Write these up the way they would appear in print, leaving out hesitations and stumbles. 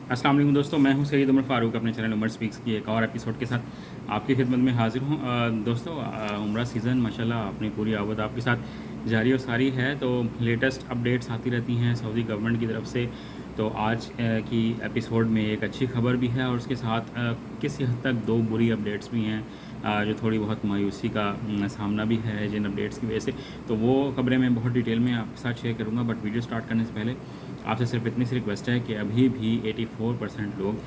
अस्सलाम वालेकुम दोस्तों, मैं हूं सईद उमर फ़ारूक अपने चैनल उमर स्पीक्स की एक और एपिसोड के साथ आपकी खिदमत में हाज़िर हूं। दोस्तों, उम्रा सीज़न माशाल्लाह अपनी पूरी आवत आपके साथ जारी और सारी है। तो लेटेस्ट अपडेट्स आती रहती हैं सऊदी गवर्नमेंट की तरफ से। तो आज की एपिसोड में एक अच्छी खबर भी है और उसके साथ किसी हद तक दो बुरी अपडेट्स भी हैं, जो थोड़ी बहुत मायूसी का सामना भी है जिन अपडेट्स की वजह से। तो वो खबरें मैं बहुत डिटेल में आपके साथ शेयर करूंगा, बट वीडियो स्टार्ट करने से पहले आपसे सिर्फ इतनी सी रिक्वेस्ट है कि अभी भी 84% लोग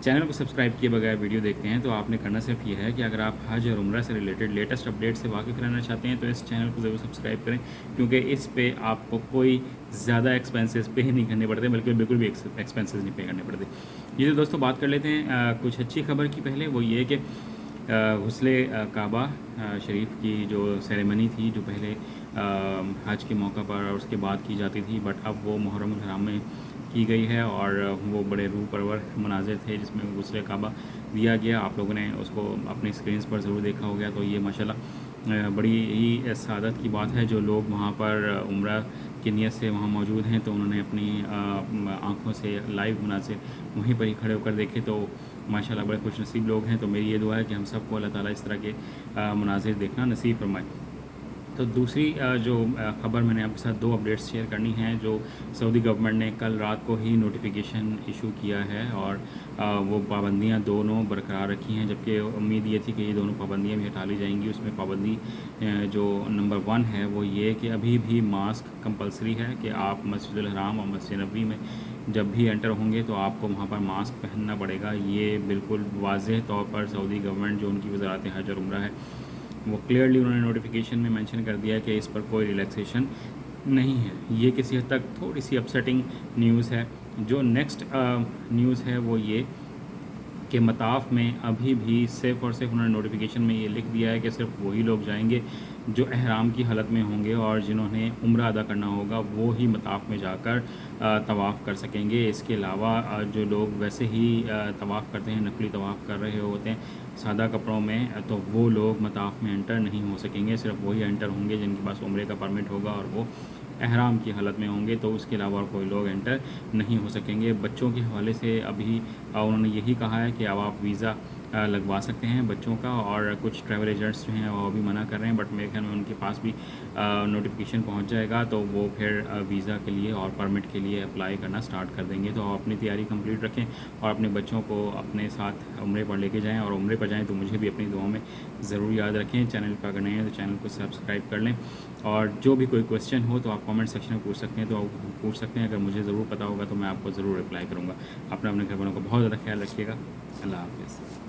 चैनल को सब्सक्राइब किए बगैर वीडियो देखते हैं। तो आपने करना सिर्फ ये है कि अगर आप हज और उम्रा से रिलेटेड लेटेस्ट अपडेट से वाकिफ़ रहना चाहते हैं तो इस चैनल को ज़रूर सब्सक्राइब करें, क्योंकि इस पे आपको कोई ज़्यादा एक्सपेंसेस पे नहीं करने पड़ते, बल्कि बिल्कुल भी एक्सपेंसेस नहीं पे करने पड़ते। ये तो दोस्तों बात कर लेते हैं कुछ अच्छी खबर की। पहले वो ये कि गुस्ले काबा शरीफ की जो सेरेमनी थी, जो पहले हज के मौका पर और उसके बाद की जाती थी, बट अब वो मुहर्रम हराम में की गई है। और वो बड़े रूह परवर मनाजिर थे जिसमें गुस्ले काबा दिया गया। आप लोगों ने उसको अपनी स्क्रीन्स पर ज़रूर देखा हो गया। तो ये माशाल्लाह बड़ी ही सादत की बात है। जो लोग वहाँ पर उम्रा की नीयत से वहाँ मौजूद हैं, तो उन्होंने अपनी आँखों से लाइव मनाजिर वहीं पर ही खड़े होकर देखे। तो माशाल्लाह बड़े खुश नसीब लोग हैं। तो मेरी ये दुआ है कि हम सबको अल्लाह ताला इस तरह के मनाजिर देखना नसीब फरमाए। तो दूसरी जो ख़बर मैंने आपके साथ दो अपडेट्स शेयर करनी हैं। जो सऊदी गवर्नमेंट ने कल रात को ही नोटिफिकेशन इशू किया है और वो पाबंदियां दोनों बरकरार रखी हैं, जबकि उम्मीद ये थी कि ये दोनों पाबंदियां भी हटा ली जाएंगी। उसमें पाबंदी जो नंबर 1 है वो ये कि अभी भी मास्क कंपलसरी है कि आप मस्जिदुल हराम और मस्जिद नबी में जब भी एंटर होंगे तो आपको वहाँ पर मास्क पहनना पड़ेगा। ये बिल्कुल वाज़ेह तौर पर सऊदी गवर्नमेंट जो उनकी वज़ारत हज और उम्रा है वो क्लियरली उन्होंने नोटिफिकेशन में मेंशन कर दिया है कि इस पर कोई रिलैक्सेशन नहीं है। ये किसी हद तक थोड़ी सी अपसेटिंग न्यूज़ है। जो नेक्स्ट न्यूज़ है वो ये कि मताफ़ में अभी भी सिर्फ़ और सिर्फ उन्होंने नोटिफिकेशन में ये लिख दिया है कि सिर्फ वही लोग जाएंगे जो एहराम की हालत में होंगे, और जिन्होंने उम्रा अदा करना होगा वो ही मताफ़ में जाकर तवाफ़ कर सकेंगे। इसके अलावा जो लोग वैसे ही तवाफ़ करते हैं, नफली तवाफ़ कर रहे होते हैं सादा कपड़ों में, तो वो लोग मताफ़ में एंटर नहीं हो सकेंगे। सिर्फ वही एंटर होंगे जिनके पास उम्रे का परमिट होगा और वो एहराम की हालत में होंगे। तो उसके अलावा और कोई लोग एंटर नहीं हो सकेंगे। बच्चों के हवाले से अभी उन्होंने यही कहा है कि अब आप वीज़ा लगवा सकते हैं बच्चों का, और कुछ ट्रैवल एजेंट्स जो हैं वो भी मना कर रहे हैं, बट मेरे ख्याल में उनके पास भी नोटिफिकेशन पहुंच जाएगा तो वो फिर वीज़ा के लिए और परमिट के लिए अप्लाई करना स्टार्ट कर देंगे। तो आप अपनी तैयारी कंप्लीट रखें और अपने बच्चों को अपने साथ उम्रे पर लेके जाएं, और उम्रे पर जाएं तो मुझे भी अपनी दुआओं में ज़रूर याद रखें। चैनल पर अगर नए हैं तो चैनल को सब्सक्राइब कर लें, और जो भी कोई क्वेश्चन हो तो आप कमेंट सेक्शन में पूछ सकते हैं। तो आप पूछ सकते हैं, अगर मुझे ज़रूर पता होगा तो मैं आपको ज़रूर रिप्लाई करूँगा। अपने घर वालों का बहुत ज़्यादा ख्याल रखिएगा। अल्लाह हाफ़िज़।